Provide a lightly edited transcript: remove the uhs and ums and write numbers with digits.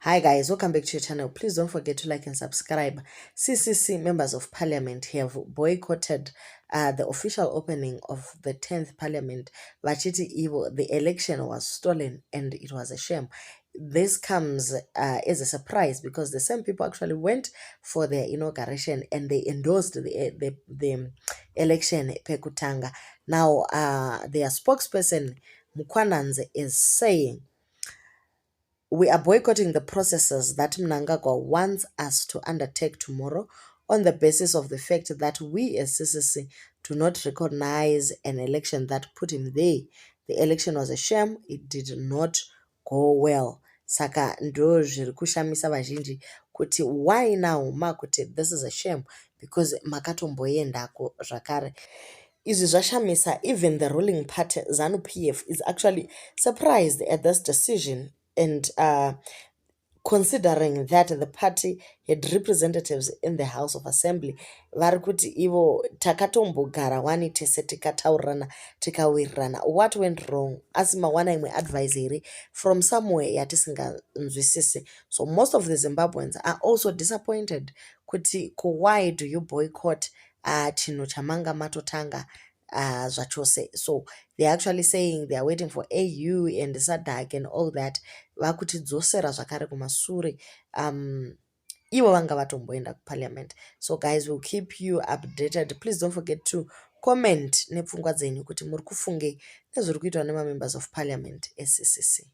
Hi guys, welcome back to your channel. Please don't forget to like and subscribe. CCC members of parliament have boycotted the official opening of the 10th parliament. Vachiti Ivo, the election was stolen and it was a shame. This comes as a surprise because the same people actually went for their inauguration and they endorsed the election pekutanga. Now their spokesperson Mukwananze is saying, "We are boycotting the processes that Mnangagwa wants us to undertake tomorrow on the basis of the fact that we as CCC do not recognize an election that put him there. The election was a shame. It did not go well." Saka ndo zviri kushamisa vazhinji kuti why now makuti this is a shame because makatomboendako zvakare. Izvi zvashamisa, even the ruling party ZANU-PF is actually surprised at this decision, and considering that the party had representatives in the House of Assembly, vari kuti ivo takatombogara wani tese tikataurirana tikawirirana. What went wrong? Asi mawana imwe advice here from somewhere yatisinganzwisisi. So most of the Zimbabweans are also disappointed kuti why do you boycott chinhu chamanga matotanga zvachose. So they're actually saying they are waiting for AU and SADC and all that. Vakutidzosera zvakare kumashure. Ivo vanga vatomboenda kuparliament. So guys, we'll keep you updated. Please don't forget to comment nepfungwa dzenyu kuti muri kufungei nezviri kuitwa nema members of parliament SCC.